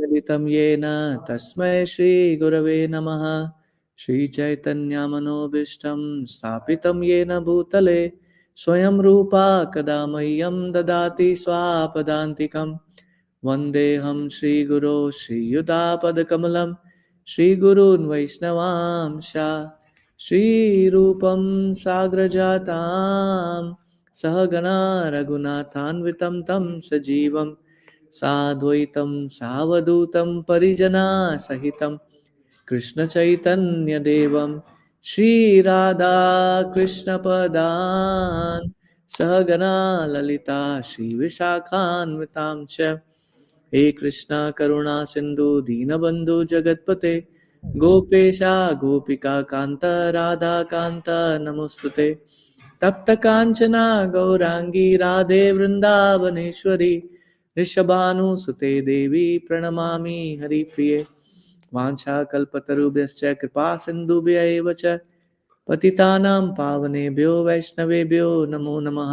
मिलितं येन तस्मै श्रीगुरवे नमः। श्रीचैतन्यमनोभीष्टं स्थापितं येन भूतले स्वयं रूपा कदा मह्यं ददाति स्वापदान्तिकं। वन्देऽहं श्रीगुरो श्रीयुतापदकमलं श्रीगुरून् वैष्णवांश श्रीरूपं साग्रजातां सहगणा रघुनाथान्वितं तं सजीवं साद्वैतं सावधूतं परिजनासहितं कृष्णचैतन्यदेवं श्रीराधाकृष्णपदान् सहगणा ललिता श्रीविशाखान्वितां च। हे कृष्णा करुणा सिंधु दीनबंधु जगतपते गोपेशा गोपिका कांत राधा कांत नमोस्तुते। तप्त कांचना गौरांगी राधे वृंदावनेश्वरी ऋषभानुसुते देवी प्रणमामि हरिप्रिये। वाञ्छाकल्पतरुभ्यश्च कृपा सिन्धुभ्य एव च पतितानां पावनेभ्यो वैष्णवेभ्यो नमो नमः।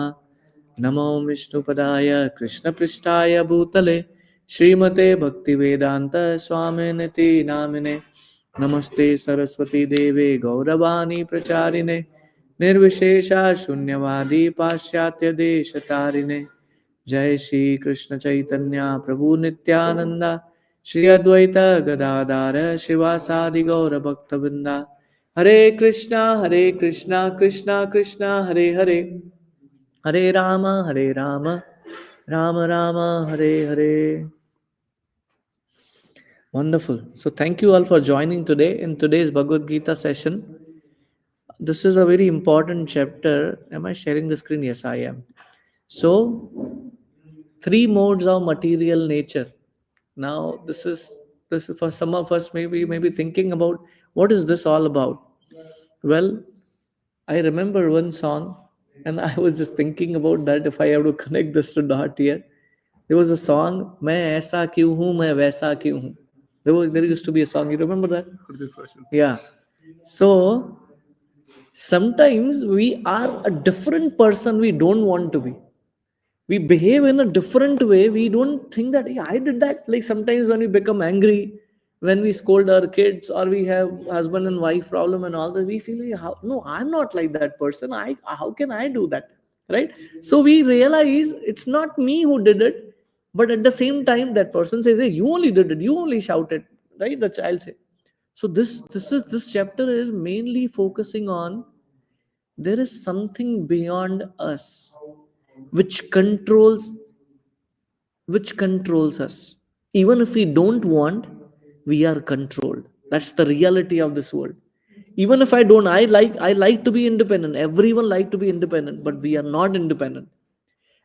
नमो विष्णुपदाय कृष्णपृष्ठाय भूतले श्रीमते भक्तिवेदांत स्वामिनिति नामिने। नमस्ते सरस्वती देवे गौरवाणी प्रचारिणे निर्विशेषा शून्यवादी पाश्चात्य देशतारिणे। जय श्री कृष्ण चैतन्य प्रभु नित्यानंद श्री अद्वैत गदाधर शिवासादि गौर भक्तवृंदा। हरे कृष्णा कृष्णा कृष्णा हरे हरे, हरे Ram Ram Ram Hare Hare. Wonderful. So thank you all for joining today in today's Bhagavad Gita session. This is a very important chapter. Am I sharing the screen? Yes, I am. So, three modes of material nature. Now, this is for some of us maybe thinking about what is this all about. Well, I remember one song, and I was just thinking about that. If I have to connect this to dot here, there was a song, "मैं ऐसा क्यों हूँ, मैं वैसा क्यों हूँ." There used to be a song. You remember that? Yeah. So sometimes we are a different person we don't want to be. We behave in a different way. We don't think that, hey, I did that. Like sometimes when we become angry, when we scold our kids, or we have husband and wife problem and all that, we feel like, no, I'm not like that person. How can I do that? Right? So we realize it's not me who did it, but at the same time, that person says, hey, you only did it, you only shouted, right? The child says. So this chapter is mainly focusing on there is something beyond us which controls us. Even if we don't want, we are controlled. That's the reality of this world. Even if I don't, I like to be independent. Everyone like to be independent, but we are not independent.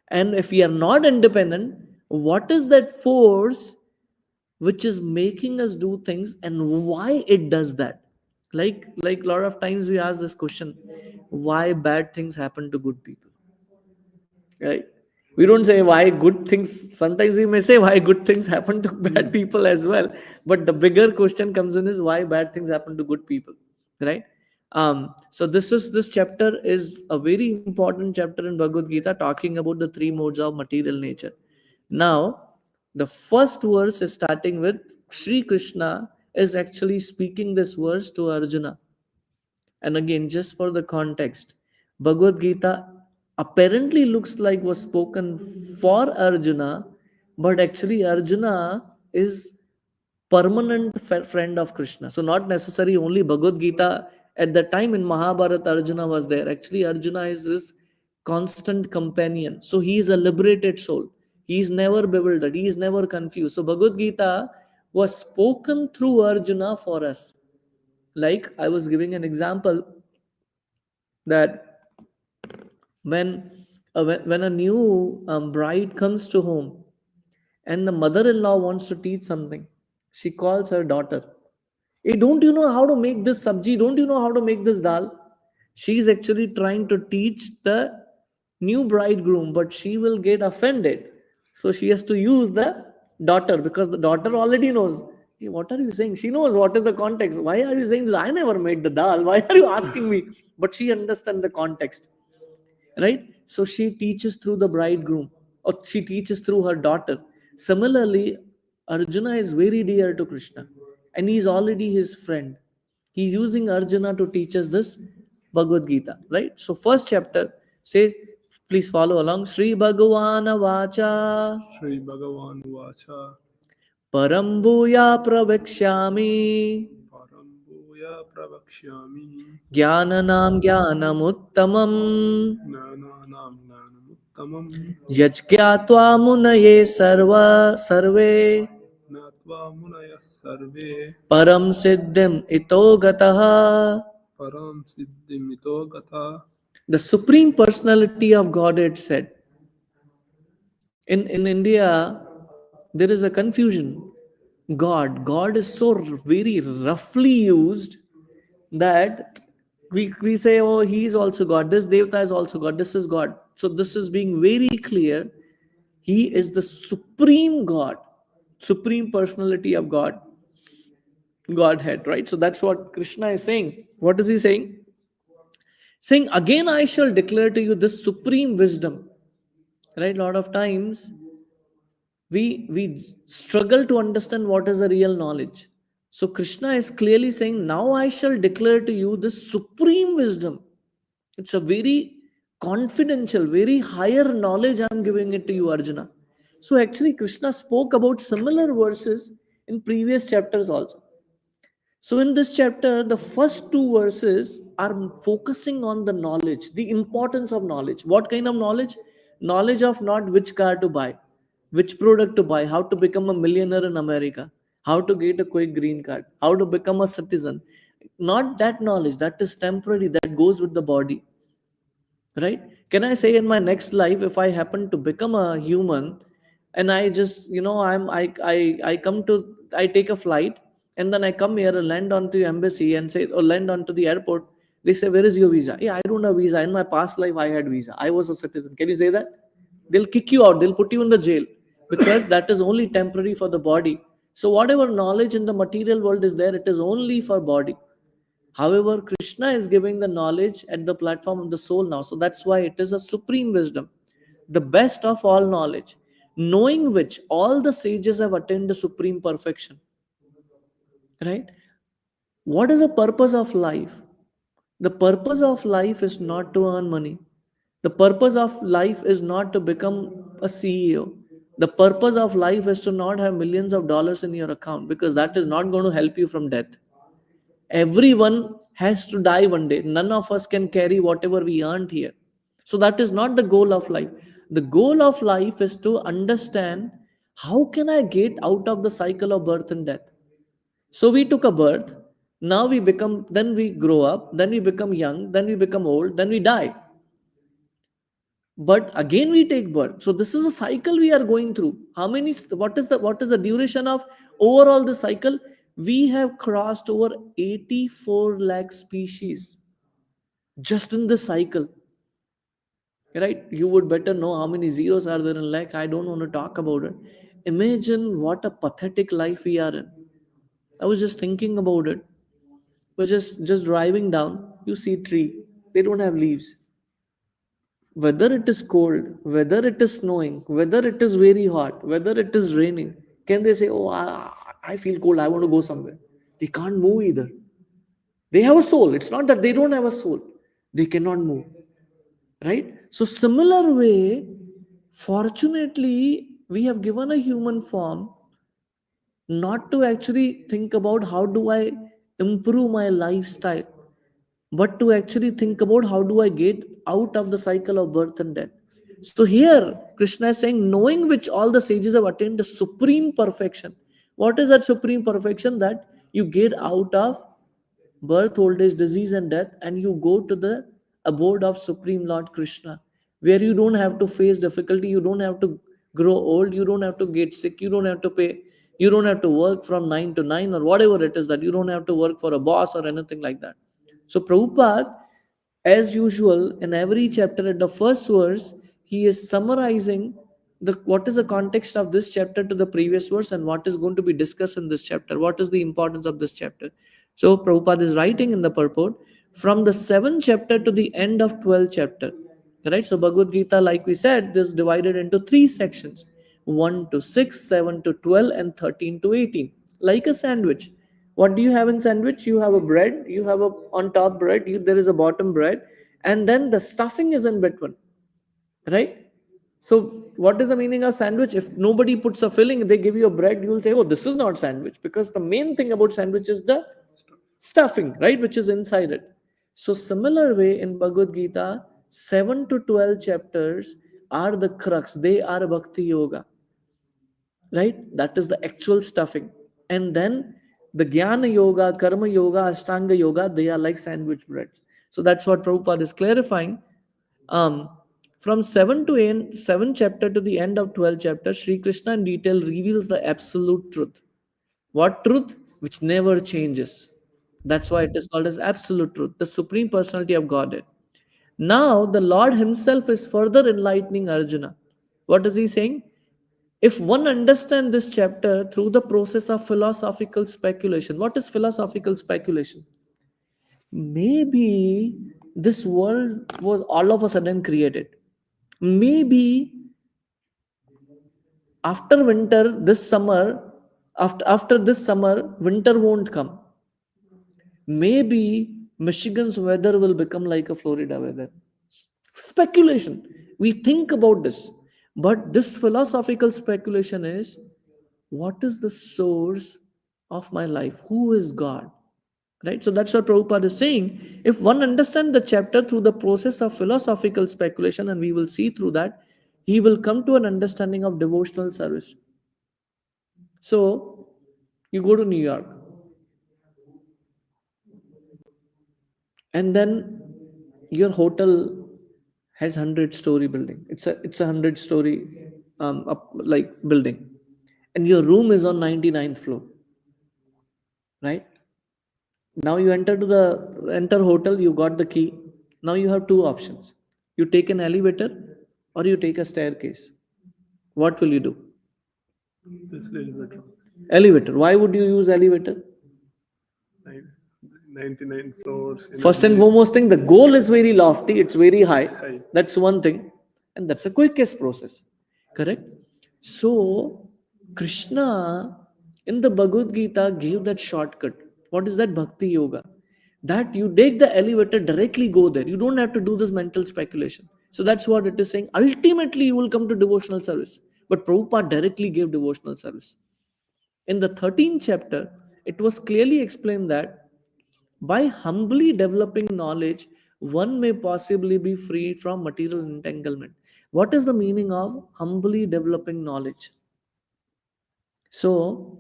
And if we are not independent, what is that force which is making us do things, and why it does that? Like a lot of times we ask this question, why bad things happen to good people, right? We don't say why good things. Sometimes we may say why good things happen to bad people as well, but the bigger question comes in is why bad things happen to good people, right? So this chapter is a very important chapter in Bhagavad Gita, talking about the three modes of material nature. Now the first verse is starting with Sri Krishna is actually speaking this verse to Arjuna. And again, just for the context, Bhagavad Gita apparently looks like was spoken for Arjuna, but actually Arjuna is permanent friend of Krishna. So not necessarily only Bhagavad Gita. At the time in Mahabharata, Arjuna was there. Actually, Arjuna is his constant companion. So he is a liberated soul. He is never bewildered. He is never confused. So Bhagavad Gita was spoken through Arjuna for us. Like I was giving an example that when a new bride comes to home and the mother-in-law wants to teach something, she calls her daughter. Hey, don't you know how to make this sabji? Don't you know how to make this dal? She's actually trying to teach the new bridegroom, but she will get offended. So she has to use the daughter because the daughter already knows. Hey, what are you saying? She knows what is the context. Why are you saying this? I never made the dal. Why are you asking me? But she understands the context, right? So she teaches through the bridegroom, or she teaches through her daughter. Similarly, Arjuna is very dear to Krishna and he is already his friend. He's using Arjuna to teach us this Bhagavad Gita, right? So, first chapter, say, please follow along. Sri Bhagavana Vacha Shri Bhagavan Vacha Param Bhuya Pravekshyami Parambuya Pravakshyami Jnananam Jnanamuttamam Gnananam Gnanamuttamam Yajñatva Munaye Sarve Natva Munaya Sarve Param Siddhim Ito Gataha. Param Siddhimito Gatha. The Supreme Personality of Godhead said, in India, there is a confusion. God is so very roughly used that we say, oh, he is also God, this Devata is also God, this is God. So this is being very clear. He is the Supreme God, Supreme Personality of God, Godhead, right? So that's what Krishna is saying. What is he saying? Saying, again, I shall declare to you this supreme wisdom. Right? A lot of times we struggle to understand what is the real knowledge. So Krishna is clearly saying, now I shall declare to you this supreme wisdom. It's a very confidential, very higher knowledge I'm giving it to you, Arjuna. So actually, Krishna spoke about similar verses in previous chapters also. So, in this chapter, the first two verses are focusing on the knowledge, the importance of knowledge. What kind of knowledge? Knowledge of not which car to buy, which product to buy, how to become a millionaire in America, how to get a quick green card, how to become a citizen. Not that knowledge, that is temporary, that goes with the body, right? Can I say in my next life, if I happen to become a human and I just, I come to, I take a flight and then I come here and land onto the embassy and say, or land onto the airport, they say, where is your visa? Yeah, I don't have visa. In my past life I had visa, I was a citizen. Can you say that? They'll kick you out, they'll put you in the jail, because that is only temporary for the body. So whatever knowledge in the material world is there, it is only for body. However, Krishna is giving the knowledge at the platform of the soul now. So that's why it is a supreme wisdom, the best of all knowledge, knowing which all the sages have attained the supreme perfection. Right? What is the purpose of life? The purpose of life is not to earn money. The purpose of life is not to become a CEO. The purpose of life is to not have millions of dollars in your account, because that is not going to help you from death. Everyone has to die one day. None of us can carry whatever we earned here. So that is not the goal of life. The goal of life is to understand, how can I get out of the cycle of birth and death. So we took a birth, now we become, then we grow up, then we become young, then we become old, then we die. But again we take birth. So this is a cycle we are going through. How many, what is the duration of overall the cycle? We have crossed over 84 lakh species just in this cycle, right? You would better know how many zeros are there in lakh. I don't want to talk about it. Imagine what a pathetic life we are in. I was just thinking about it. We're just driving down, you see tree, they don't have leaves. Whether it is cold, whether it is snowing, whether it is very hot, whether it is raining, can they say, oh, I feel cold, I want to go somewhere? They can't move either. They have a soul. It's not that they don't have a soul, they cannot move, right? So similar way, fortunately, we have given a human form not to actually think about how do I improve my lifestyle, but to actually think about how do I get out of the cycle of birth and death. So here, Krishna is saying, knowing which all the sages have attained the supreme perfection. What is that supreme perfection? That you get out of birth, old age, disease, and death, and you go to the abode of Supreme Lord Krishna, where you don't have to face difficulty, you don't have to grow old, you don't have to get sick, you don't have to pay, you don't have to work from 9 to 9 or whatever it is, that you don't have to work for a boss or anything like that. So Prabhupada, as usual, in every chapter at the first verse, he is summarizing the what is the context of this chapter to the previous verse and what is going to be discussed in this chapter. What is the importance of this chapter? So Prabhupada is writing in the purport, from the 7th chapter to the end of 12th chapter. Right? So Bhagavad Gita, like we said, is divided into 3 sections. 1 to 6, 7 to 12, and 13 to 18. Like a sandwich. What do you have in sandwich? You have a bread, you have a on top bread, there is a bottom bread, and then the stuffing is in between, right? So what is the meaning of sandwich? If nobody puts a filling, they give you a bread, you'll say, oh, this is not sandwich, because the main thing about sandwich is the stuffing, right, which is inside it. So similar way in Bhagavad Gita, 7 to 12 chapters are the crux. They are bhakti yoga, right? That is the actual stuffing. And then the jnana yoga, karma yoga, ashtanga yoga, they are like sandwich breads. So that's what Prabhupada is clarifying. um, from 7 to 8, 7 chapter to the end of 12 chapter, Sri Krishna in detail reveals the absolute truth. What truth? Which never changes. That's why it is called as absolute truth, the supreme personality of Godhead. Now the Lord himself is further enlightening Arjuna. What is he saying? If one understands this chapter through the process of philosophical speculation, what is philosophical speculation? Maybe this world was all of a sudden created. Maybe after winter, this summer, after this summer, winter won't come. Maybe Michigan's weather will become like a Florida weather. Speculation. We think about this. But this philosophical speculation is, what is the source of my life? Who is God? Right? So that's what Prabhupada is saying. If one understands the chapter through the process of philosophical speculation, and we will see through that, he will come to an understanding of devotional service. So you go to New York, and then your hotel has 100-story building. It's a 100-story up, like building, and your room is on 99th floor, right? Now you enter hotel, you got the key. Now you have two options. You take an elevator or you take a staircase. What will you do? This elevator. Elevator. Why would you use elevator? 99 floors. First and energy. foremost thing, the goal is very lofty, it's very high. High. That's one thing. And that's the quickest process. Correct? So, Krishna in the Bhagavad Gita gave that shortcut. What is that? Bhakti yoga. That you take the elevator, directly go there. You don't have to do this mental speculation. So that's what it is saying. Ultimately, you will come to devotional service. But Prabhupada directly gave devotional service. In the 13th chapter, it was clearly explained that by humbly developing knowledge, one may possibly be freed from material entanglement. What is the meaning of humbly developing knowledge? So,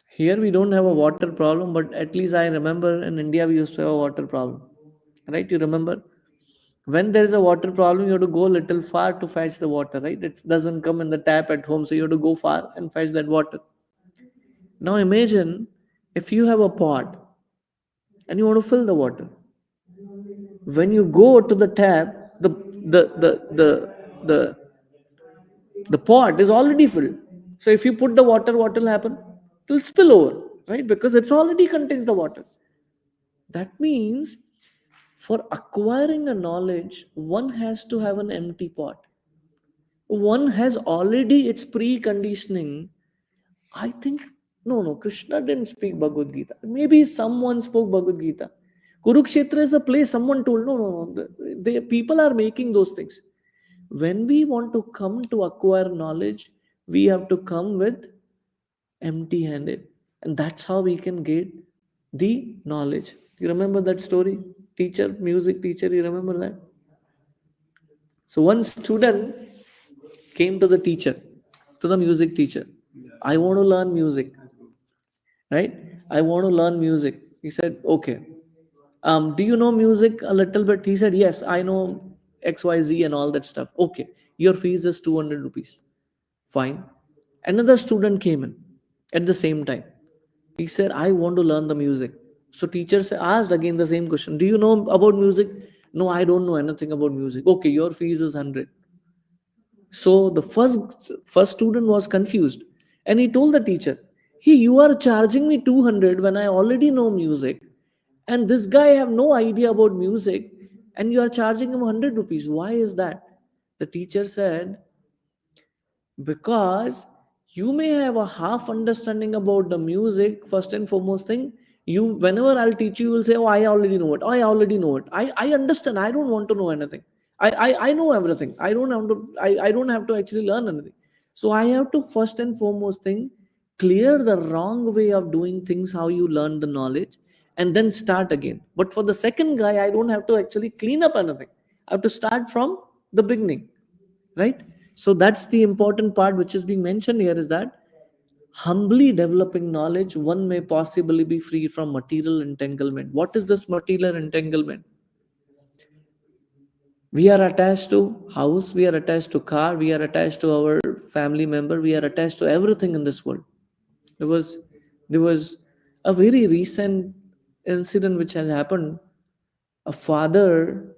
here we don't have a water problem, but at least I remember in India we used to have a water problem. Right? You remember? When there is a water problem, you have to go a little far to fetch the water, right? It doesn't come in the tap at home, so you have to go far and fetch that water. Now imagine if you have a pot and you want to fill the water. When you go to the tap, the the pot is already filled. So if you put the water, what will happen? It will spill over, right? Because it's already contains the water. That means for acquiring a knowledge, one has to have an empty pot. One has already its preconditioning. I think no, Krishna didn't speak Bhagavad Gita. Maybe someone spoke Bhagavad Gita. Kurukshetra is a place someone told. No. The people are making those things. When we want to come to acquire knowledge, we have to come with empty handed. And that's how we can get the knowledge. You remember that story? Teacher, music teacher, you remember that? So one student came to the teacher, to the music teacher. I want to learn music, right? I want to learn music. He said, okay. Do you know music a little bit? He said, yes, I know XYZ and all that stuff. Okay, your fees is 200 rupees. Fine. Another student came in at the same time. He said, I want to learn the music. So teacher asked again the same question. Do you know about music? No, I don't know anything about music. Okay, your fees is 100. So the first student was confused, and he told the teacher, "Hey, you are charging me 200 when I already know music, and this guy have no idea about music, and you are charging him 100 rupees. Why is that?" The teacher said, Because you may have a half understanding about the music. First and foremost thing, you, whenever I'll teach you, you'll say, oh, I already know it, I already know it, I understand, I don't want to know anything. I know everything. I don't have to actually learn anything. So I have to first and foremost thing clear the wrong way of doing things, how you learn the knowledge, and then start again. But for the second guy, I don't have to actually clean up anything. I have to start from the beginning, right? So that's the important part which is being mentioned here, is that humbly developing knowledge, one may possibly be free from material entanglement. What is this material entanglement? We are attached to house, we are attached to car, we are attached to our family member, we are attached to everything in this world. There was there was a very recent incident which has happened. A father,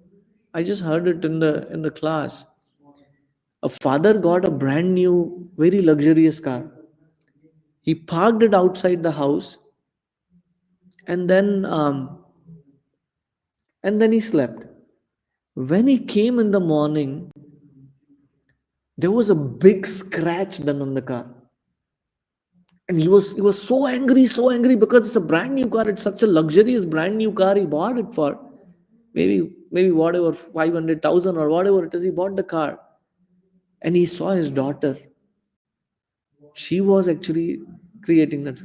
I just heard it in the class. A father got a brand new, very luxurious car. He parked it outside the house, and then he slept. When he came in the morning, there was a big scratch done on the car, and he was so angry because it's a brand new car. It's such a luxurious brand new car. He bought it for maybe whatever 500,000 or whatever it is. He bought the car, and he saw his daughter. She was actually creating that.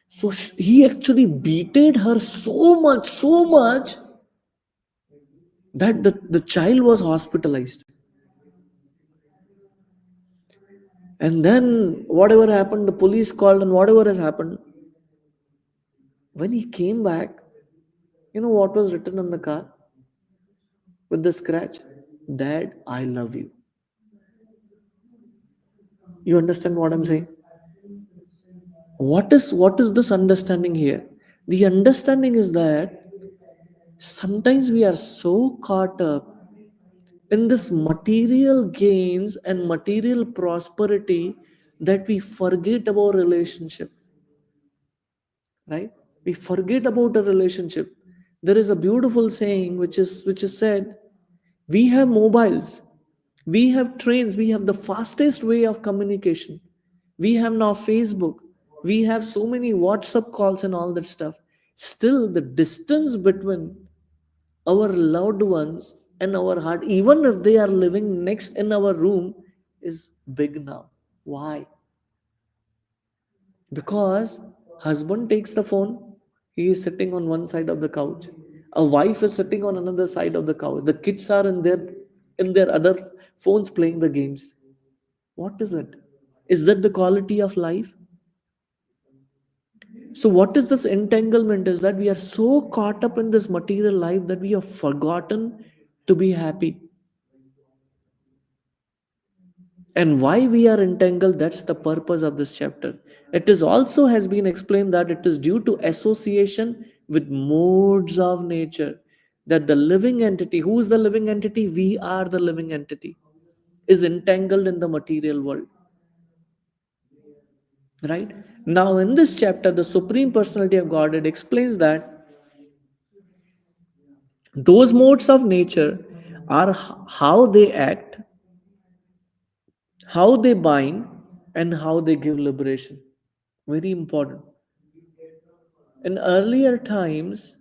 So he actually beated her so much that the child was hospitalized. And then whatever happened, the police called, and whatever has happened, when he came back, you know what was written on the car with the scratch? Dad, I love you. You understand what I'm saying? What is this understanding here? The understanding is that sometimes we are so caught up in this material gains and material prosperity that we forget about relationship, right? We forget about a relationship. There is a beautiful saying which is said, we have mobiles, we have trains, we have the fastest way of communication, we have now Facebook, we have so many WhatsApp calls and all that stuff. Still the distance between our loved ones and our heart, even if they are living next in our room, is big now. Why? Because husband takes the phone, he is sitting on one side of the couch, a wife is sitting on another side of the couch, the kids are in their other phones playing the games. What is it? Is that the quality of life? So what is this entanglement? Is that we are so caught up in this material life that we have forgotten to be happy. And why we are entangled, that's the purpose of this chapter. It is also has been explained that it is due to association with modes of nature, that the living entity, who is the living entity? We are the living entity, is entangled in the material world, right? Now in this chapter, the Supreme Personality of Godhead explains that those modes of nature are how they act, how they bind, and how they give liberation. Very important. In earlier times,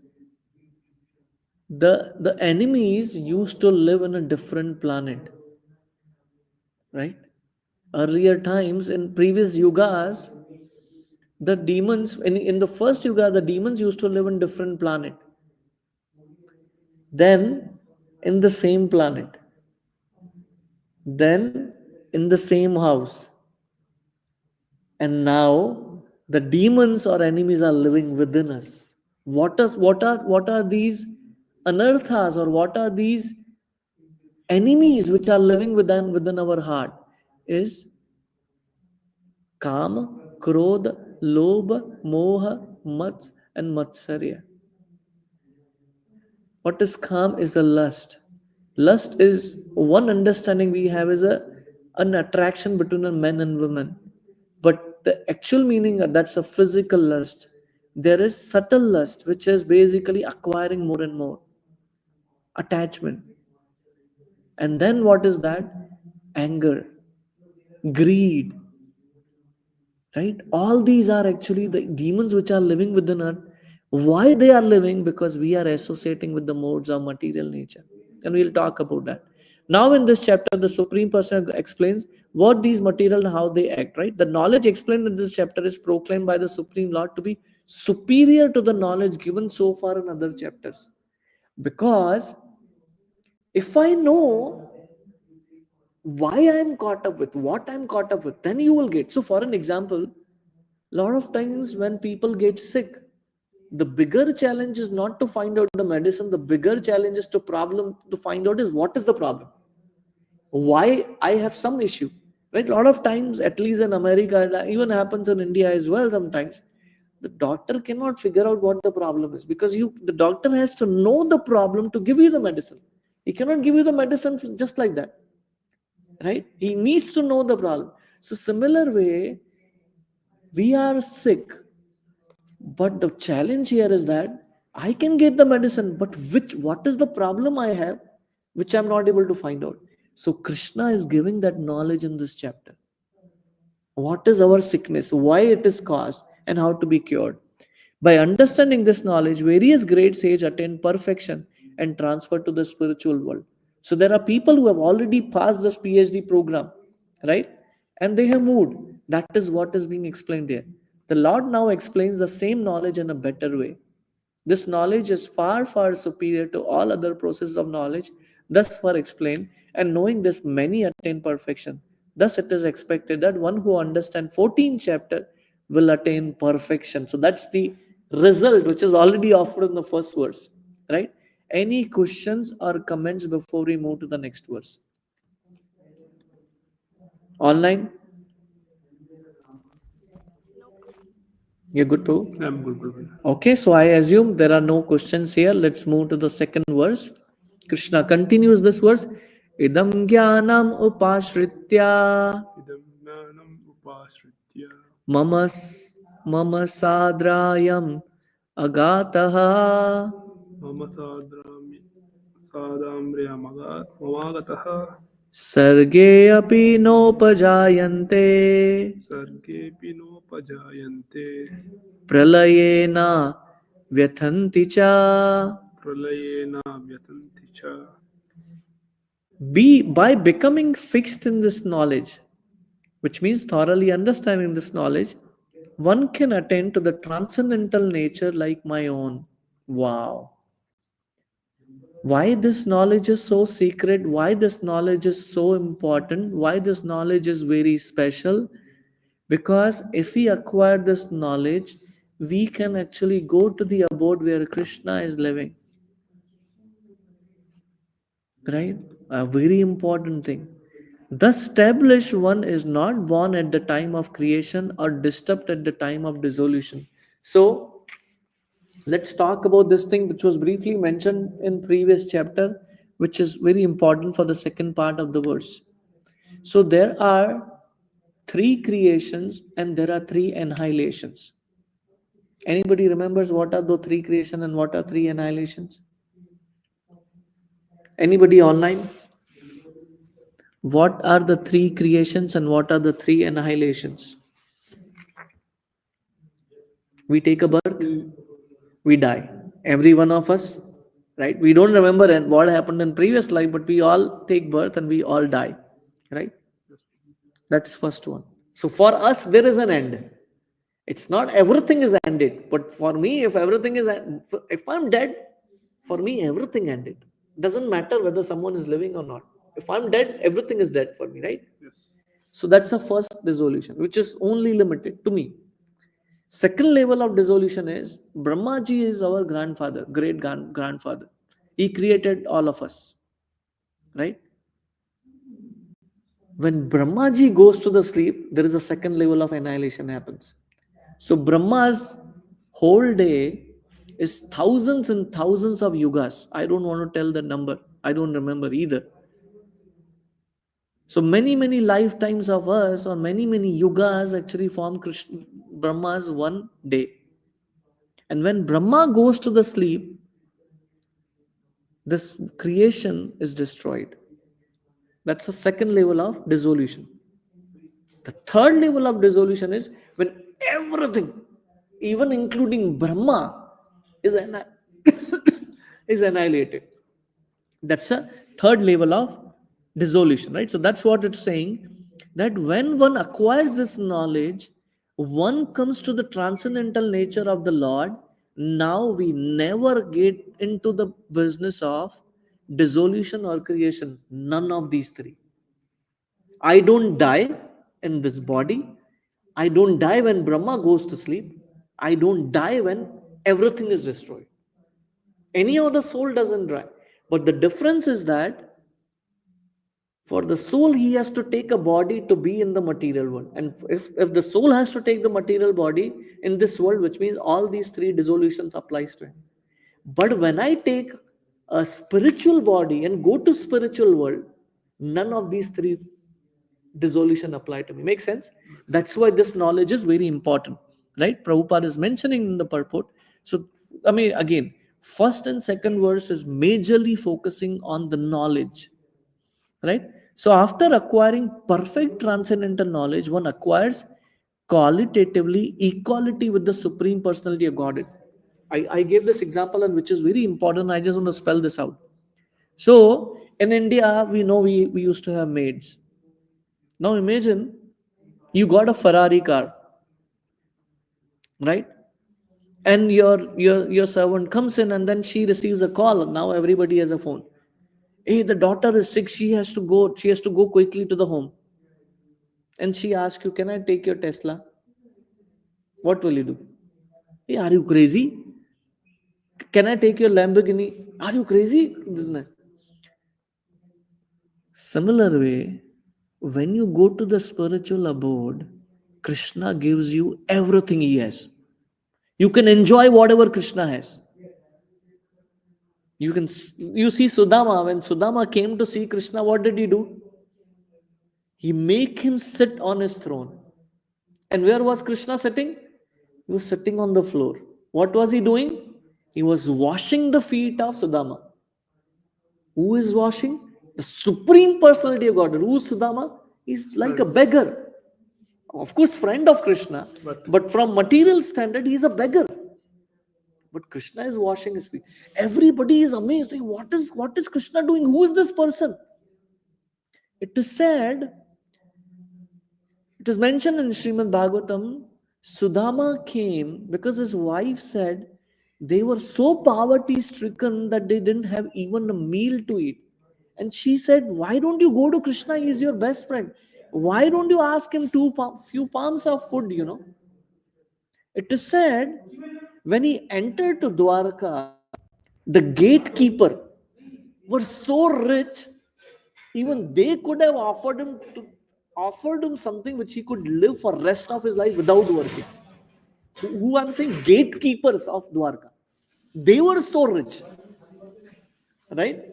the enemies used to live in a different planet, right? Earlier times, in previous yugas, the demons, in the first yuga, the demons used to live in different planet, then in the same planet, then in the same house, and now the demons or enemies are living within us. What are these anarthas, or what are these enemies which are living within our heart? Is Kama, Krodha, Lobha, Moha, Mats, and Matsarya. What is Kam? Is a lust. Lust is one understanding we have, is an attraction between a man and woman. But the actual meaning, that's a physical lust. There is subtle lust, which is basically acquiring more and more attachment. And then what is that? Anger. greed, right? All these are actually the demons which are living within us. Why they are living? Because we are associating with the modes of material nature, and we'll talk about that now. In this chapter, the Supreme Person explains what these material and how they act, right? The knowledge explained in this chapter is proclaimed by the Supreme Lord to be superior to the knowledge given so far in other chapters. Because if I know why I'm caught up with, what I'm caught up with, then you will get. So for an example, a lot of times when people get sick, the bigger challenge is not to find out the medicine. The bigger challenge is to find out is what is the problem, why I have some issue, right? A lot of times, at least in America, it even happens in India as well. Sometimes the doctor cannot figure out what the problem is, because the doctor has to know the problem to give you the medicine. He cannot give you the medicine just like that, right? He needs to know the problem. So similar way, we are sick, but the challenge here is that I can get the medicine, but what is the problem I have, which I'm not able to find out. So Krishna is giving that knowledge in this chapter. What is our sickness, why it is caused, and how to be cured. By understanding this knowledge, various great sages attain perfection and transfer to the spiritual world. So there are people who have already passed this PhD program, right? And they have moved. That is what is being explained here. The Lord now explains the same knowledge in a better way. This knowledge is far, far superior to all other processes of knowledge, thus far explained, and knowing this, many attain perfection. Thus, it is expected that one who understands 14 chapter will attain perfection. So that's the result which is already offered in the first verse, right? Any questions or comments before we move to the next verse? Online? You're good, Prabhu? I'm good, Prabhu. Okay, so I assume there are no questions here. Let's move to the second verse. Krishna continues this verse. Idam jnanam upashritya Idam jnanam upasritya mama sadrayam agataha mama sadamryamagatah sarge api nopajayante sargepi nopajayante pralayena vyathanti cha. pralayena vyatanti cha. By becoming fixed in this knowledge, which means thoroughly understanding this knowledge, one can attain to the transcendental nature like my own. Wow. Why this knowledge is so secret? Why this knowledge is so important? Why this knowledge is very special? Because if we acquire this knowledge, we can actually go to the abode where Krishna is living. Right? A very important thing. The established one is not born at the time of creation or disturbed at the time of dissolution. So let's talk about this thing which was briefly mentioned in previous chapter, which is very important for the second part of the verse. So there are three creations and there are three annihilations. Anybody remembers what are the three creation and what are three annihilations? Anybody online? What are the three creations and what are the three annihilations? We take a birth, we die. Every one of us, right? We don't remember what happened in previous life, but we all take birth and we all die, right? That's first one. So for us, there is an end. It's not everything is ended, but for me, if I'm dead, for me everything ended. Doesn't matter whether someone is living or not. If I'm dead, everything is dead for me, right? Yes. So that's the first dissolution, which is only limited to me. Second level of dissolution is Brahmaji is our grandfather, great grandfather. He created all of us, right? When Brahmaji goes to the sleep, there is a second level of annihilation happens. So Brahma's whole day is thousands and thousands of yugas. I don't want to tell the number. I don't remember either. So many lifetimes of us or many yugas actually form Brahma's one day. And when Brahma goes to the sleep, this creation is destroyed. That's the second level of dissolution. The third level of dissolution is when everything, even including Brahma, is, is annihilated. That's a third level of dissolution, right? So that's what it's saying, that when one acquires this knowledge, one comes to the transcendental nature of the Lord. Now we never get into the business of dissolution or creation. None of these three. I don't die in this body. I don't die when Brahma goes to sleep. I don't die when everything is destroyed. Any other soul doesn't die. But the difference is that for the soul, he has to take a body to be in the material world. And if the soul has to take the material body in this world, which means all these three dissolutions applies to him. But when I take a spiritual body and go to spiritual world, none of these three dissolution apply to me. Make sense? That's why this knowledge is very important, right? Prabhupada is mentioning in the purport. So, I mean, again, first and second verse is majorly focusing on the knowledge, right? So after acquiring perfect transcendental knowledge, one acquires qualitatively equality with the supreme personality of Godhead. I gave this example, and which is very important. I just want to spell this out. So in India, we know we used to have maids. Now imagine you got a Ferrari car, right? And your servant comes in, and then she receives a call. Now everybody has a phone. Hey, the daughter is sick. She has to go quickly to the home. And she asks you, "Can I take your Tesla?" What will you do? Hey, are you crazy? Can I take your Lamborghini? Are you crazy? Similar way, when you go to the spiritual abode, Krishna gives you everything he has. You can enjoy whatever Krishna has. You see Sudama, when Sudama came to see Krishna, what did he do? He make him sit on his throne. And where was Krishna sitting? He was sitting on the floor. What was he doing? He was washing the feet of Sudama. Who is washing? The supreme personality of God. Who is Sudama? He's like a beggar. Of course, friend of Krishna, but from material standard, he is a beggar. But Krishna is washing his feet. Everybody is amazed. What is Krishna doing? Who is this person? It is said, it is mentioned in Srimad Bhagavatam, Sudama came because his wife said they were so poverty stricken that they didn't have even a meal to eat. And she said, "Why don't you go to Krishna? He is your best friend. Why don't you ask him few palms of food, It is said, when he entered to Dwarka, the gatekeeper were so rich, even they could have offered him something which he could live for rest of his life without working. Who I'm saying, gatekeepers of Dwarka. They were so rich, right?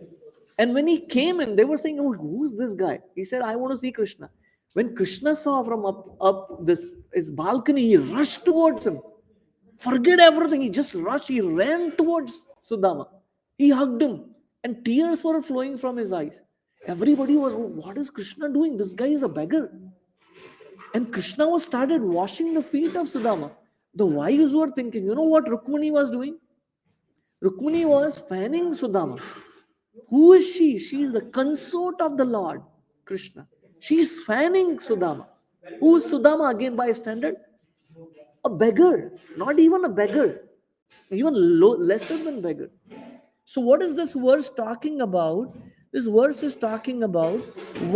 And when he came in, they were saying, "Oh, who's this guy?" He said, "I want to see Krishna." When Krishna saw from up this his balcony, he rushed towards him. Forget everything. He just rushed. He ran towards Sudama. He hugged him, and tears were flowing from his eyes. Everybody was, "Oh, what is Krishna doing? This guy is a beggar." And Krishna was started washing the feet of Sudama. The wives were thinking, you know what Rukmini was doing? Rukmini was fanning Sudama. Who is she? She is the consort of the Lord, Krishna. She is fanning Sudama. Who is Sudama again by standard? A beggar, not even a beggar, even lesser than beggar. So, what is this verse talking about? This verse is talking about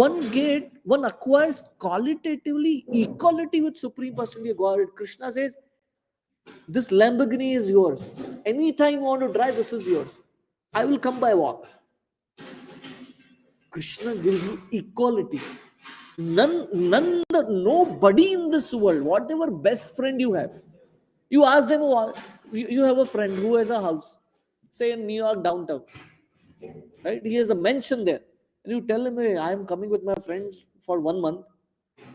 one acquires qualitatively equality with Supreme Personality of God. Krishna says, "This Lamborghini is yours. Anytime you want to drive, this is yours. I will come by walk." Krishna gives you equality. Nobody in this world, whatever best friend you have, you ask them, you have a friend who has a house, say in New York downtown, right? He has a mansion there, and you tell him, "Hey, I am coming with my friends for 1 month.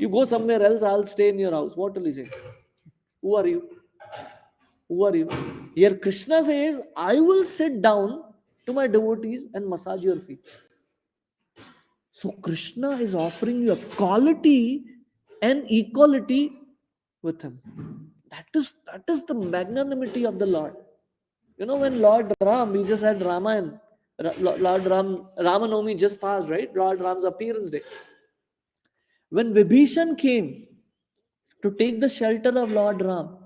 You go somewhere else, I'll stay in your house." What will he say? Who are you? Who are you? Here Krishna says, "I will sit down to my devotees and massage your feet." So Krishna is offering you a quality and equality with him. That is the magnanimity of the Lord. You know, when Lord Ram, we just had Ramayan, Lord Ram, Ramanomi just passed, right? Lord Ram's appearance day. When Vibhishan came to take the shelter of Lord Ram,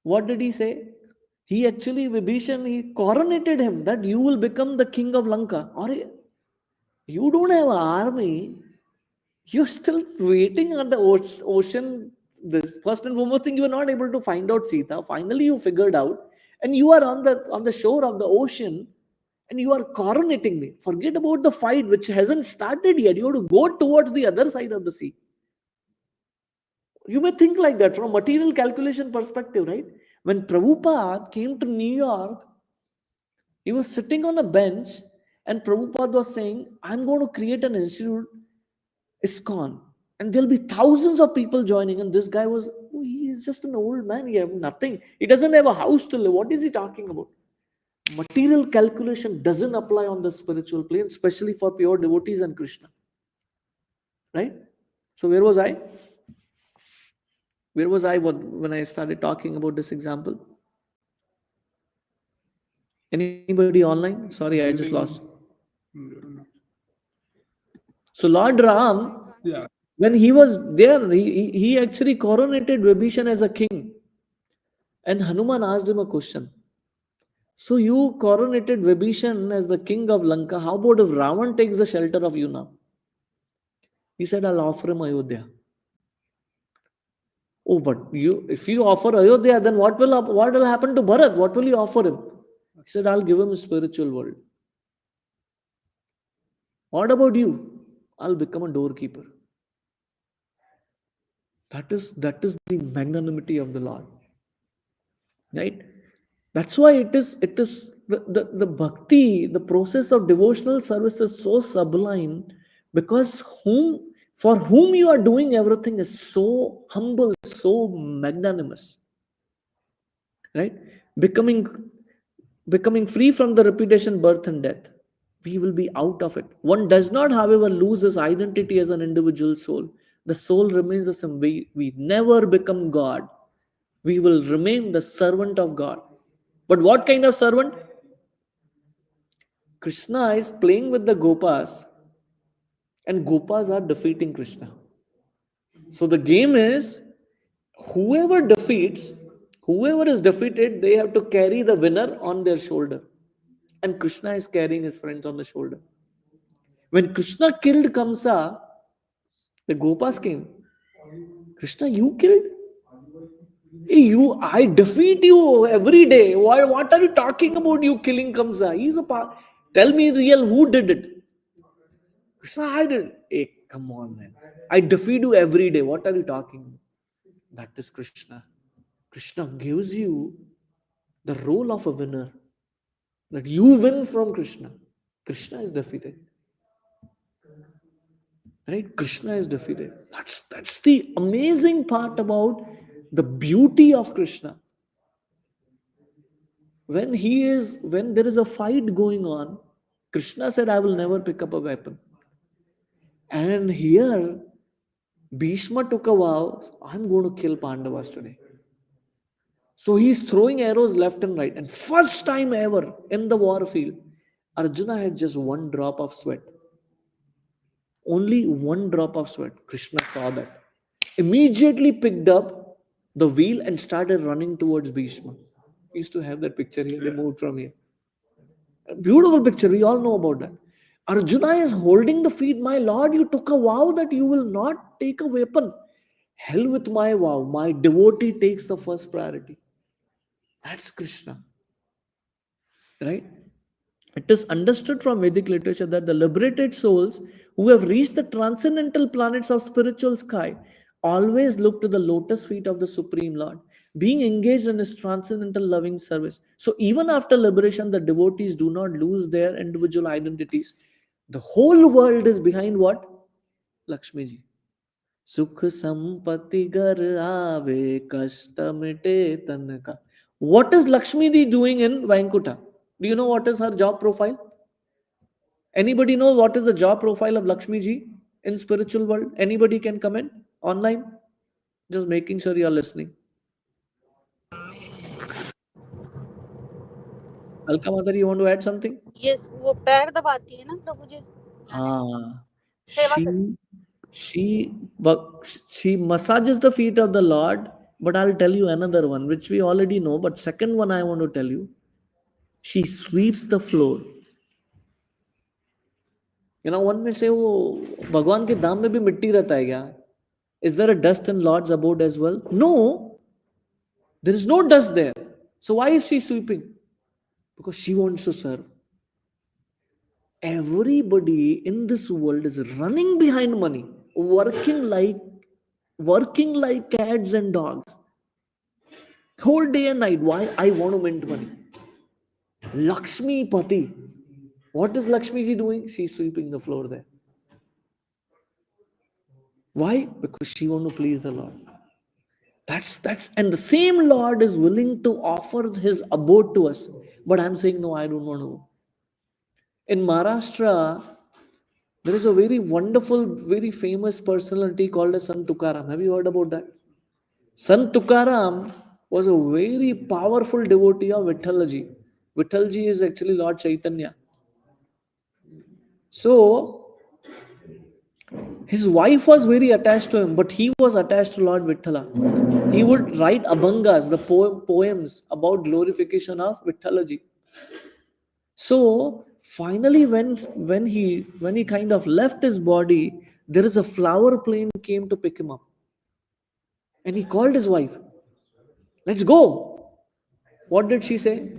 what did he say? He actually, Vibhishan, he coronated him that you will become the king of Lanka. Or you don't have an army, you're still waiting on the ocean. This first and foremost thing, you are not able to find out Sita. Finally, you figured out, and you are on the shore of the ocean, and you are coronating me. Forget about the fight, which hasn't started yet. You have to go towards the other side of the sea. You may think like that from material calculation perspective, right? When Prabhupada came to New York, he was sitting on a bench, and Prabhupada was saying, I'm going to create an institute, ISKCON, and there'll be thousands of people joining. And this guy was, oh, he's just an old man. He has nothing. He doesn't have a house to live. What is he talking about? Material calculation doesn't apply on the spiritual plane, especially for pure devotees and Krishna. Right? So where was I? Where was I when I started talking about this example? Anybody online? Sorry, I just lost. So Lord Ram, Yeah. when he was there, he actually coronated Vibhishan as a king. And Hanuman asked him a question. So you coronated Vibhishan as the king of Lanka. How about if Ravan takes the shelter of you now? He said, I'll offer him Ayodhya. Oh, but if you offer Ayodhya, then what will happen to Bharat? What will you offer him? He said, I'll give him a spiritual world. What about you? I'll become a doorkeeper. That is the magnanimity of the Lord. Right? That's why it is the bhakti, the process of devotional service is so sublime, because for whom you are doing everything is so humble, so magnanimous. Right? Becoming free from the repetition, birth and death. We will be out of it. One does not, however, lose his identity as an individual soul. The soul remains the same. We never become God. We will remain the servant of God. But what kind of servant? Krishna is playing with the Gopas, and Gopas are defeating Krishna. So the game is, whoever is defeated, they have to carry the winner on their shoulder. And Krishna is carrying his friends on the shoulder. When Krishna killed Kamsa, the Gopas came. Krishna, you killed? Hey, I defeat you every day. What are you talking about? You killing Kamsa? Tell me real, who did it? Krishna, I did. Hey, come on, man. I defeat you every day. What are you talking about? That is Krishna. Krishna gives you the role of a winner. That you win from Krishna. Krishna is defeated. Right? Krishna is defeated. That's the amazing part about the beauty of Krishna. When there is a fight going on, Krishna said, I will never pick up a weapon. And here, Bhishma took a vow, I'm going to kill Pandavas today. So he's throwing arrows left and right. And first time ever in the war field, Arjuna had just one drop of sweat. Only one drop of sweat. Krishna saw that. Immediately picked up the wheel and started running towards Bhishma. We used to have that picture here. They moved from here. A beautiful picture. We all know about that. Arjuna is holding the feet. My Lord, you took a vow that you will not take a weapon. Hell with my vow. My devotee takes the first priority. That's Krishna. Right? It is understood from Vedic literature that the liberated souls who have reached the transcendental planets of spiritual sky always look to the lotus feet of the Supreme Lord, being engaged in his transcendental loving service. So even after liberation, the devotees do not lose their individual identities. The whole world is behind what? Lakshmi ji. Sukh sampati gar aave kashta mite tanka. What is Lakshmi ji doing in Vaikuntha? Do you know what is her job profile? Anybody know what is the job profile of Lakshmi ji? in spiritual world? Anybody can comment online? Just making sure you are listening. Alka Mother, you want to add something? Yes, वो पैर दबाती है ना प्रभु जी, Ah, सेवा कर she she she massages the feet of the Lord. But I'll tell you another one, which we already know. But second one, I want to tell you, she sweeps the floor. One में से वो भगवान के धाम में भी मिट्टी रहता है क्या? Is there a dust in Lord's abode as well? No, there is no dust there. So why is she sweeping? Because she wants to serve. Everybody in this world is running behind money, working like cats and dogs, whole day and night. Why? I want to mint money. Lakshmi Pati. What is Lakshmi ji doing? She's sweeping the floor there. Why? Because she want to please the Lord. That's and the same Lord is willing to offer his abode to us. But I'm saying no, I don't want to. In Maharashtra, there is a very wonderful, very famous personality called as Sant Tukaram. Have you heard about that? Sant Tukaram was a very powerful devotee of Vithalji. Vithalji is actually Lord Chaitanya. So his wife was very attached to him, but he was attached to Lord Vithala. He would write abhangas, the poems about glorification of Vithalji. So finally, when he kind of left his body, there is a flower plane came to pick him up, and he called his wife. Let's go. What did she say?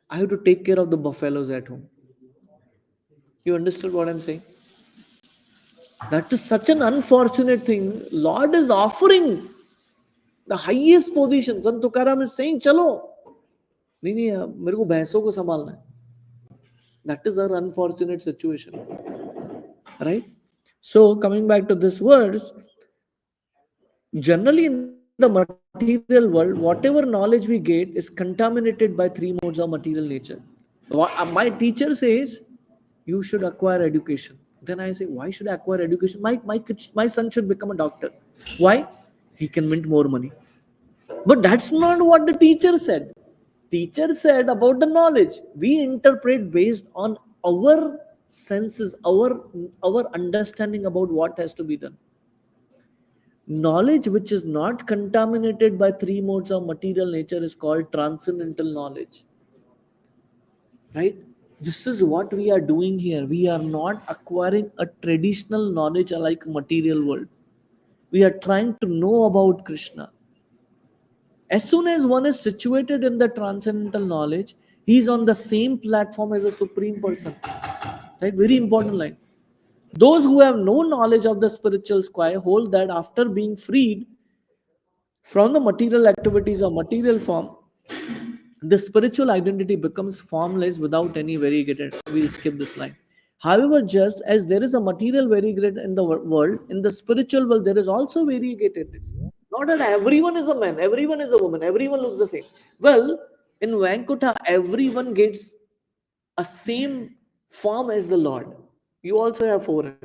I have to take care of the buffaloes at home. You understood what I'm saying? That is such an unfortunate thing. Lord is offering the highest position. Sant Tukaram is saying, चलो नहीं मेरे को भैंसों को संभालना है. That is our unfortunate situation, right? So coming back to this verse, generally in the material world, whatever knowledge we get is contaminated by three modes of material nature. My teacher says you should acquire education. Then I say, why should I acquire education? My son should become a doctor. Why? He can mint more money. But that's not what the teacher said. Teacher said about the knowledge. We interpret based on our senses, our understanding about what has to be done. Knowledge which is not contaminated by three modes of material nature is called transcendental knowledge. Right? This is what we are doing here. We are not acquiring a traditional knowledge like material world. We are trying to know about Krishna. As soon as one is situated in the transcendental knowledge, he is on the same platform as a supreme person. Right? Very important line. Those who have no knowledge of the spiritual square hold that after being freed from the material activities of material form, the spiritual identity becomes formless without any variegated. We'll skip this line. However, just as there is a material variegated in the world, in the spiritual world there is also variegatedness. Not that everyone is a man, everyone is a woman, everyone looks the same. Well, in Vaikuntha, everyone gets a same form as the Lord. You also have forehead,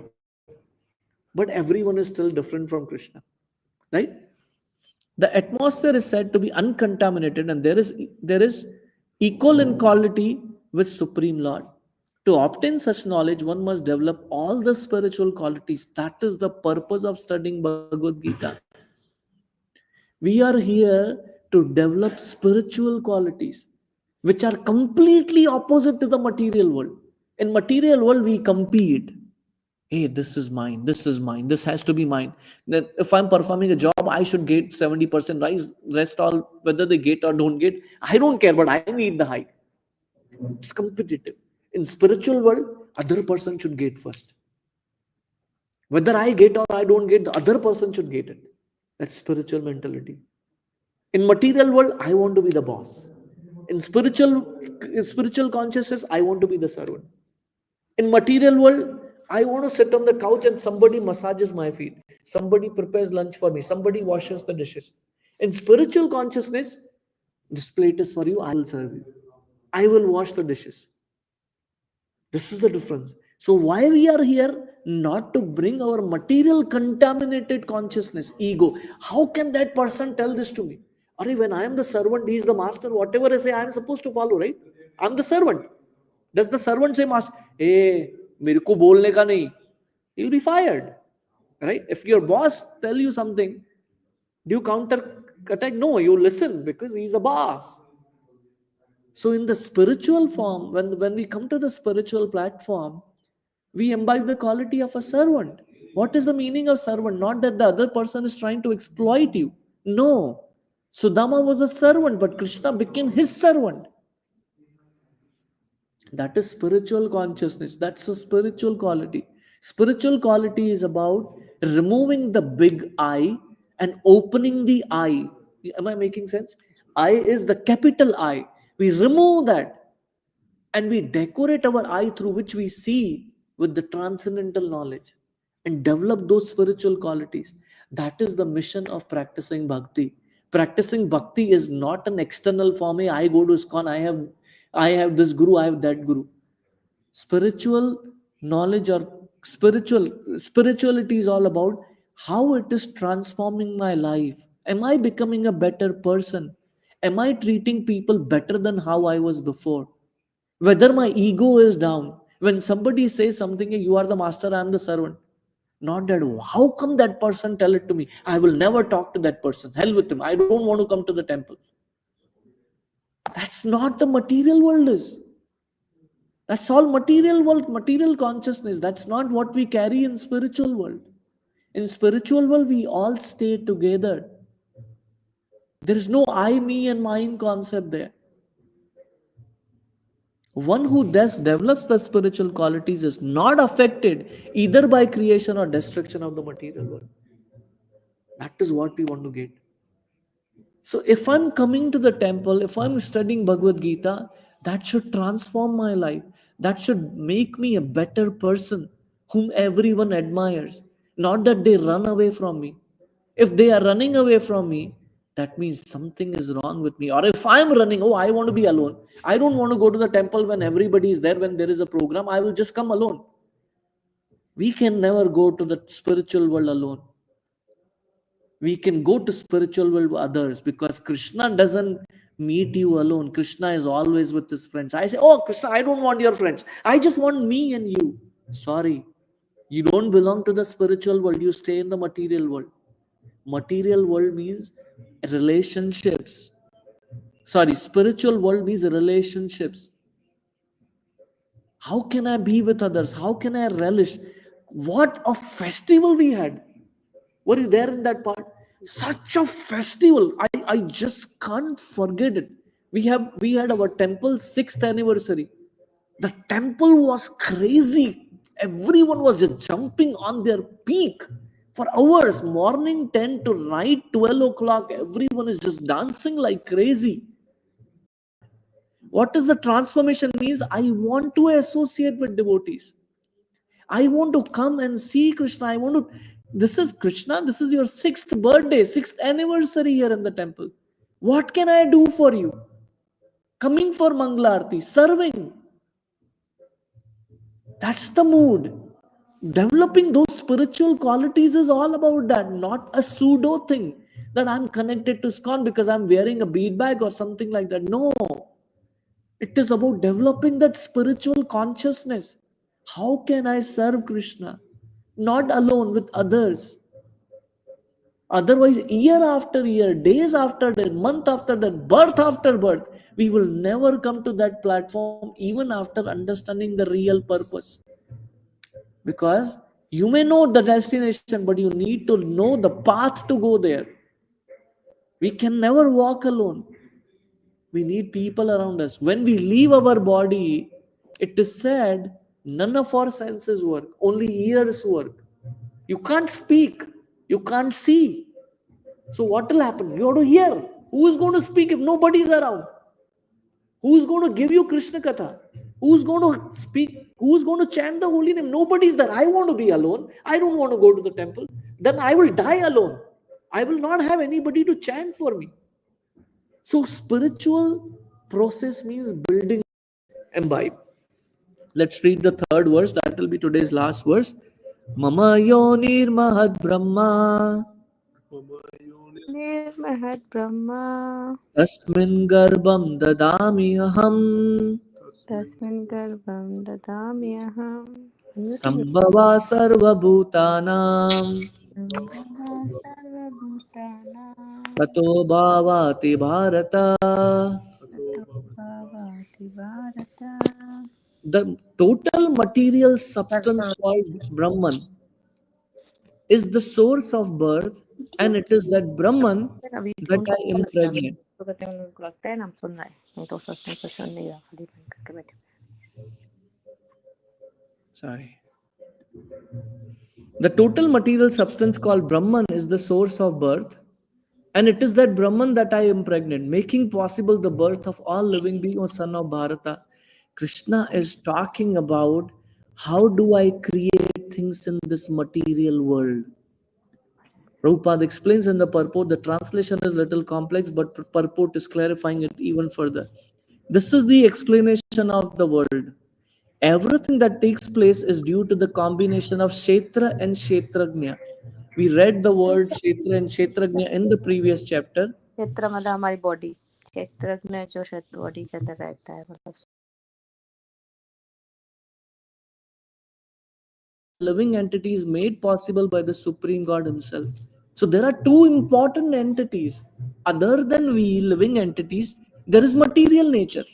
but everyone is still different from Krishna, right? The atmosphere is said to be uncontaminated, and there is equal in quality with Supreme Lord. To obtain such knowledge, one must develop all the spiritual qualities. That is the purpose of studying Bhagavad Gita. We are here to develop spiritual qualities, which are completely opposite to the material world. In material world, we compete. Hey, this is mine, this is mine, this has to be mine. That if I'm performing a job, I should get 70% rise, rest all, whether they get or don't get, I don't care, but I need the high. It's competitive. In spiritual world, other person should get first. Whether I get or I don't get, the other person should get it. That's spiritual mentality. In material world, I want to be the boss. In spiritual consciousness, I want to be the servant. In material world, I want to sit on the couch and somebody massages my feet. Somebody prepares lunch for me. Somebody washes the dishes. In spiritual consciousness, this plate is for you, I will serve you. I will wash the dishes. This is the difference. So why we are here? not to bring our material contaminated consciousness, ego. How can that person tell this to me? Arey, when I am the servant, he is the master. Whatever I say, I am supposed to follow, right? I'm the servant. Does the servant say, master, hey, मेरे को बोलने का नहीं? He'll be fired, right? If your boss tell you something, do you counter attack? No, you listen because he's a boss. So in the spiritual form, when we come to the spiritual platform, we imbibe the quality of a servant. What is the meaning of servant? Not that the other person is trying to exploit you. No. Sudama was a servant, but Krishna became his servant. That is spiritual consciousness. That's a spiritual quality. Spiritual quality is about removing the big I and opening the I. Am I making sense? I is the capital I. We remove that and we decorate our eye through which we see with the transcendental knowledge and develop those spiritual qualities. That is the mission of practicing bhakti. Practicing bhakti is not an external form. Hey, I go to ISKCON, I have this guru, I have that guru. Spiritual knowledge or spirituality is all about how it is transforming my life. Am I becoming a better person? Am I treating people better than how I was before? Whether my ego is down, when somebody says something, you are the master, I am the servant. Not that, how come that person tell it to me? I will never talk to that person. Hell with him. I don't want to come to the temple. That's not the material world is. That's all material world, material consciousness. That's not what we carry in spiritual world. In spiritual world, we all stay together. There is no I, me, and mine concept there. One who thus develops the spiritual qualities is not affected either by creation or destruction of the material world. That is what we want to get. So if I'm coming to the temple, if I'm studying Bhagavad Gita, that should transform my life. That should make me a better person whom everyone admires. Not that they run away from me. If they are running away from me, that means something is wrong with me. Or if I'm running, oh, I want to be alone. I don't want to go to the temple when everybody is there, when there is a program. I will just come alone. We can never go to the spiritual world alone. We can go to spiritual world with others because Krishna doesn't meet you alone. Krishna is always with his friends. I say, oh, Krishna, I don't want your friends. I just want me and you. Sorry. You don't belong to the spiritual world. You stay in the material world. Material world means relationships. Sorry, spiritual world means relationships. How can I be with others? How can I relish? What a festival we had. Were you there in that part? Such a festival. I just can't forget it. We had our temple 6th anniversary. The temple was crazy. Everyone was just jumping on their peak for hours. Morning 10 to night 12 o'clock. Everyone is just dancing like crazy. What is the transformation means? I want to associate with devotees. I want to come and see Krishna. I want to. This is Krishna. This is your 6th birthday, 6th anniversary here in the temple. What can I do for you? Coming for Mangalarti, serving. That's the mood. Developing those spiritual qualities is all about that, not a pseudo thing that I'm connected to ISKCON because I'm wearing a bead bag or something like that. No. It is about developing that spiritual consciousness. How can I serve Krishna? Not alone, with others. Otherwise, year after year, days after day, month after day, birth after birth, we will never come to that platform even after understanding the real purpose. Because you may know the destination, but you need to know the path to go there. We can never walk alone. We need people around us. When we leave our body, it is said, none of our senses work, only ears work. You can't speak, you can't see. So what will happen? You have to hear. Who is going to speak if nobody is around? Who is going to give you Krishna Katha? Who is going to speak? Who is going to chant the holy name? Nobody is there. I want to be alone. I don't want to go to the temple. Then I will die alone. I will not have anybody to chant for me. So spiritual process means building, imbibe. Let's read the 3rd verse. That will be today's last verse. Mama yonir Brahma. Mama yoni Nirmahad Brahma. Tasmin garbham dadami aham. tasmin Tasmin Garbham Dadamyaham. Unmuting. Sambhava sarva bhutanam. Sarvabhutanam. Tato bhavati bharata. tato Bhavati Bharata. The total material substance called Brahman is the source of birth, and it is that Brahman अभी that उनका I पता लगता है impregnate. तो कहते हैं उनको लगता है ना हम सुन रहे हैं नहीं तो सोचते हैं कि सुन नहीं रहा खाली बंद करके बैठे Sorry. The total material substance called Brahman is the source of birth, and it is that Brahman that I impregnate, making possible the birth of all living beings, O son of Bharata. Krishna is talking about how do I create things in this material world. Prabhupada explains in the purport, the translation is little complex, but purport is clarifying it even further. This is the explanation of the world. Everything that takes place is due to the combination of Kshetra and Kshetrajna. We read the word Kshetra and Kshetrajna in the previous chapter. क्षेत्र मतलब हमारी body क्षेत्रज्ञ जो body के अंदर रहता है मतलब Living entities made possible by the Supreme God Himself. So there are two important entities. Other than we living entities, there is material nature.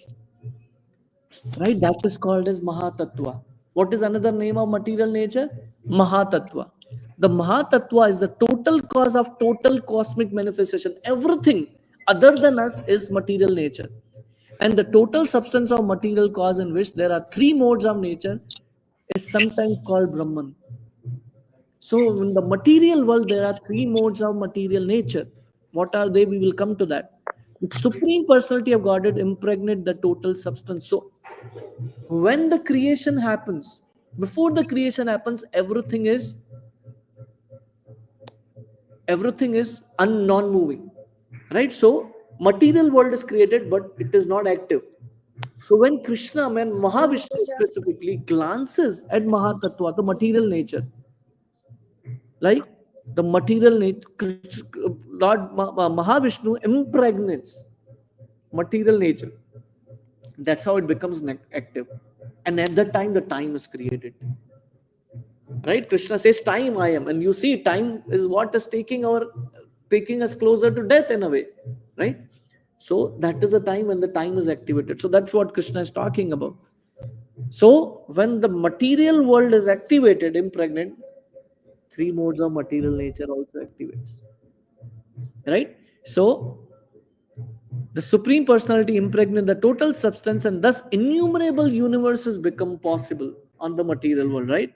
Right? That is called as Mahatattva. What is another name of material nature? Mahatattva. The Mahatattva is the total cause of total cosmic manifestation. Everything other than us is material nature. And the total substance of material cause, in which there are three modes of nature, is sometimes called Brahman. So in the material world, there are three modes of material nature. What are they? We will come to that. The Supreme Personality of Godhead impregnate the total substance. So when the creation happens, before the creation happens, everything is non-moving, right? So material world is created, but it is not active. So when Mahavishnu specifically glances at Mahatattva, the material nature, like the material nature, Mahavishnu impregnates material nature. That's how it becomes active. And at that time, the time is created. Right? Krishna says, time I am. And you see, time is what is taking us closer to death in a way. Right? So that is the time when the time is activated. So that's what Krishna is talking about. So when the material world is activated, impregnant, three modes of material nature also activates. Right? So the Supreme Personality impregnate the total substance, and thus innumerable universes become possible on the material world, right?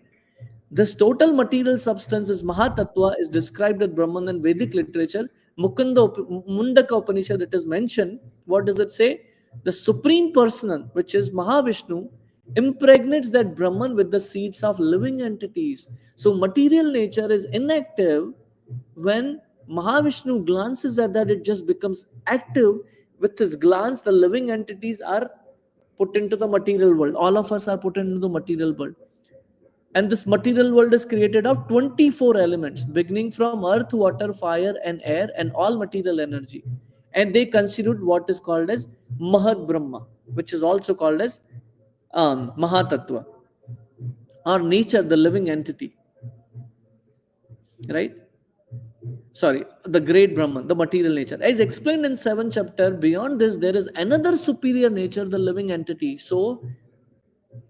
This total material substance is Mahatattva, is described as Brahman in Vedic literature. Mundaka Upanishad, it is mentioned. What does it say? The Supreme Personal, which is Mahavishnu, impregnates that Brahman with the seeds of living entities. So material nature is inactive. When Mahavishnu glances at that, it just becomes active. With his glance, the living entities are put into the material world. All of us are put into the material world. And this material world is created of 24 elements, beginning from earth, water, fire, and air, and all material energy. And they constitute what is called as Mahad Brahma, which is also called as Mahatattva, or nature, the living entity. Right? Sorry, the great Brahman, the material nature. As explained in 7th chapter, beyond this, there is another superior nature, the living entity. So,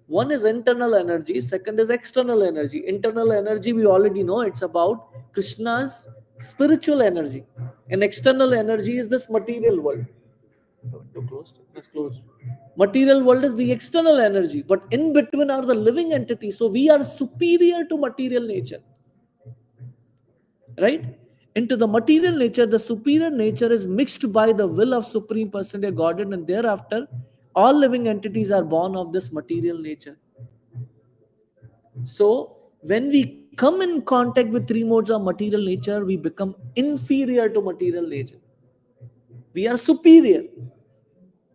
one is internal energy, second is external energy. Internal energy, we already know it's about Krishna's spiritual energy. And external energy is this material world. Too closed? It's closed. Material world is the external energy, but in between are the living entities. So we are superior to material nature. Right? Into the material nature, the superior nature is mixed by the will of Supreme Personality Godhead, and thereafter, all living entities are born of this material nature. So, when we come in contact with three modes of material nature, we become inferior to material nature. We are superior,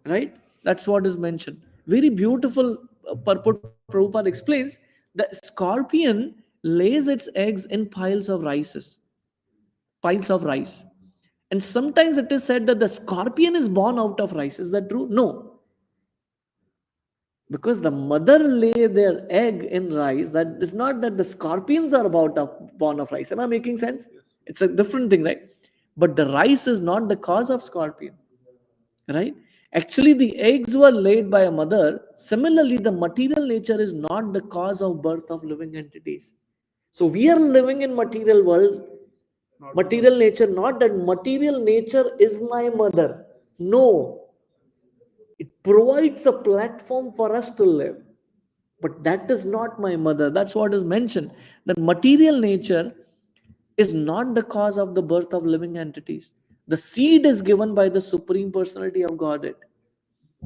right? That's what is mentioned. Very beautiful purport Prabhupada explains. The scorpion lays its eggs in piles of rice. And sometimes it is said that the scorpion is born out of rice. Is that true? No, because the mother lay their egg in rice. That is not that the scorpions are born of rice. Am I making sense? It's a different thing, right? But the rice is not the cause of scorpion, right? Actually, the eggs were laid by a mother. Similarly, the material nature is not the cause of birth of living entities. So we are living in material world, material nature, not that material nature is my mother. No, it provides a platform for us to live. But that is not my mother. That's what is mentioned. That material nature is not the cause of the birth of living entities. The seed is given by the Supreme Personality of Godhead,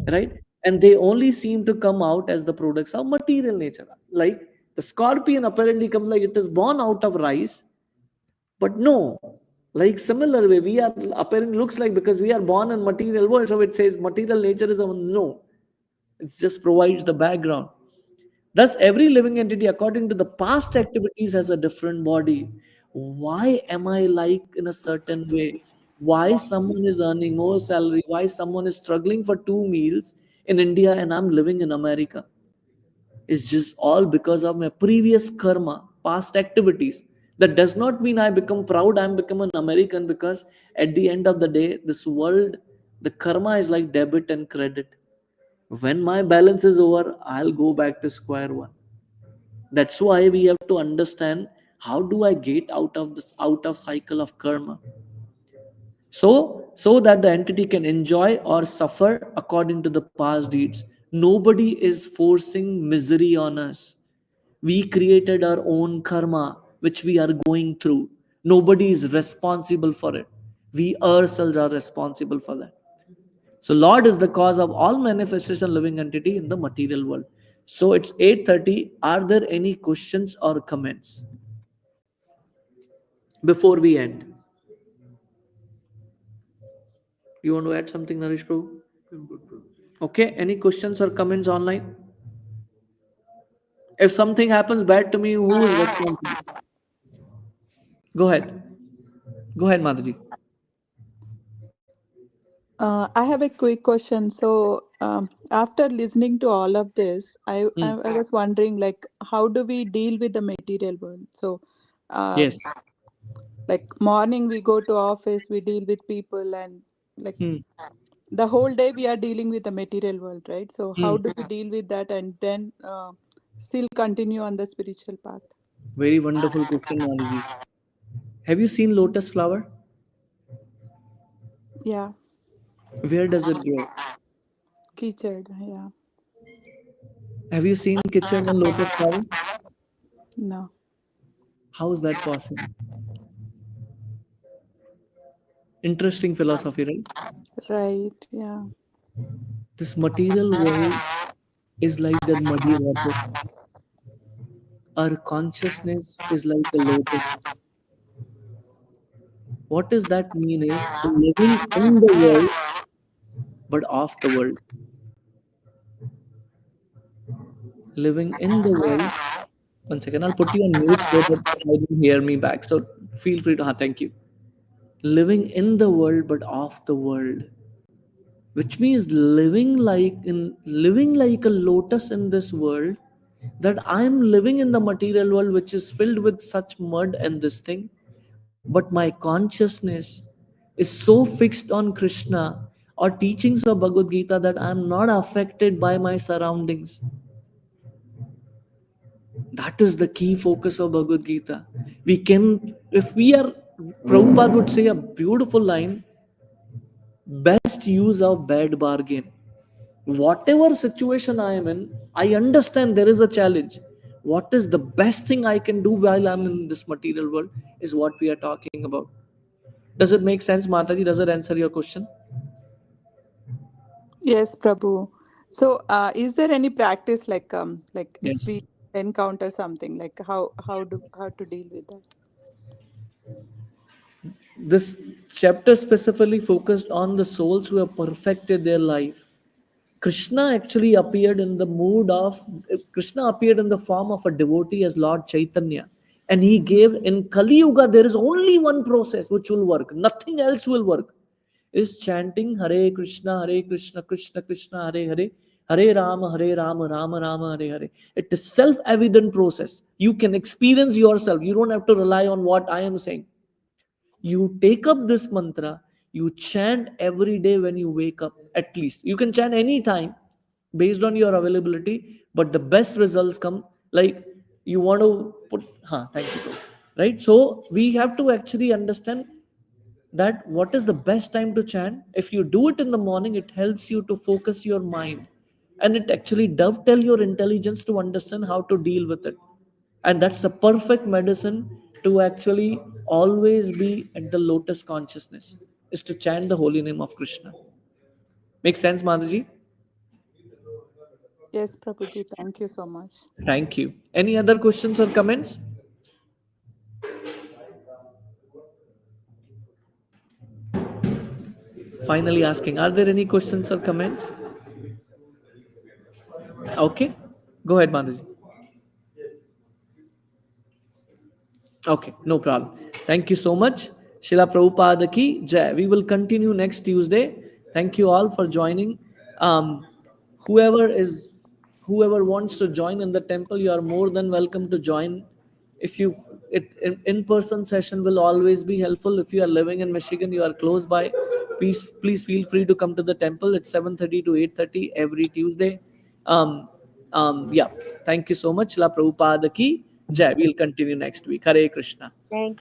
right? And they only seem to come out as the products of material nature. Like the scorpion apparently comes like it is born out of rice, but no. Like similar way, we are apparently looks like because we are born in material world, so it says material nature is a no. It just provides the background. Thus, every living entity, according to the past activities, has a different body. Why am I like in a certain way? Why someone is earning more salary? Why someone is struggling for 2 meals in India and I'm living in America? It's just all because of my previous karma, past activities. That does not mean I become proud, I'm become an American, because at the end of the day, this world, the karma is like debit and credit. When my balance is over, I'll go back to square one. That's why we have to understand how do I get out of this out of cycle of karma. So that the entity can enjoy or suffer according to the past deeds. Nobody is forcing misery on us. We created our own karma, which we are going through. Nobody is responsible for it. We ourselves are responsible for that. So Lord is the cause of all manifestation living entity in the material world. So it's 8:30. Are there any questions or comments before we end? You want to add something, Naresh Prabhu? Okay. Any questions or comments online? If something happens bad to me, who is responsible? Go ahead. Go ahead, Mataji. I have a quick question. So, after listening to all of this, Hmm. I was wondering, like, how do we deal with the material world? So, uh, Yes. like morning we go to office, we deal with people, and like Hmm. the whole day we are dealing with the material world, right? So, how Hmm. do we deal with that and then still continue on the spiritual path? Very wonderful question, Mataji. Have you seen lotus flower? Yeah, Where does it grow? Kichad, yeah, Have you seen kitchen and lotus flower? no, How is that possible? Interesting philosophy, right? right, yeah, This material world is like that muddy water. Our consciousness is like a lotus. What does that mean is living in the world but off the world. Living in the world. One second, I'll put you on mute so that I don't hear me back. So feel free to, thank you. Living in the world but off the world. Which means living like a lotus in this world, that I'm living in the material world which is filled with such mud and this thing, but my consciousness is so fixed on Krishna or teachings of Bhagavad Gita that I'm not affected by my surroundings. That is the key focus of Bhagavad Gita. We can, if we are, Prabhupada would say a beautiful line, best use of bad bargain. Whatever situation I am in, I understand there is a challenge. What is the best thing I can do while I'm in this material world is what we are talking about. Does it make sense, Mataji? Does it answer your question? yes, Prabhu. So, is there any practice like if we Yes. encounter something, like how to deal with that? This chapter specifically focused on the souls who have perfected their life. Krishna actually appeared in the mood of Krishna appeared in the form of a devotee as Lord Chaitanya. And he gave in Kali Yuga, there is only one process which will work, nothing else will work, is chanting Hare Krishna, Krishna Krishna, Hare, Hare Rama, Rama Rama, Hare Hare. It is self-evident process. You can experience yourself. You don't have to rely on what I am saying. You take up this mantra, you chant every day when you wake up, at least. You can chant any time based on your availability, but the best results come like you want to put, thank you, bro. Right? So we have to actually understand that what is the best time to chant. If you do it in the morning, it helps you to focus your mind, and it actually dovetail your intelligence to understand how to deal with it. And that's a perfect medicine to actually always be at the lotus consciousness, is to chant the holy name of Krishna. Make sense, Mataji? Yes, Prabhuji, thank you so much. Thank you. Any other questions or comments? Finally asking, are there any questions or comments? Okay, go ahead, Mataji. Okay, no problem. Thank you so much. Shila Prabhupada ki jai. We will continue next Tuesday. Thank you all for joining. Um, whoever is, whoever wants to join in the temple, you are more than welcome to join. If you, in-person session will always be helpful. If you are living in Michigan, you are close by, please feel free to come to the temple at 7:30 to 8:30 every Tuesday. Um, yeah. Thank you so much. La Prabhupada ki jai. We'll continue next week. Hare Krishna. Thank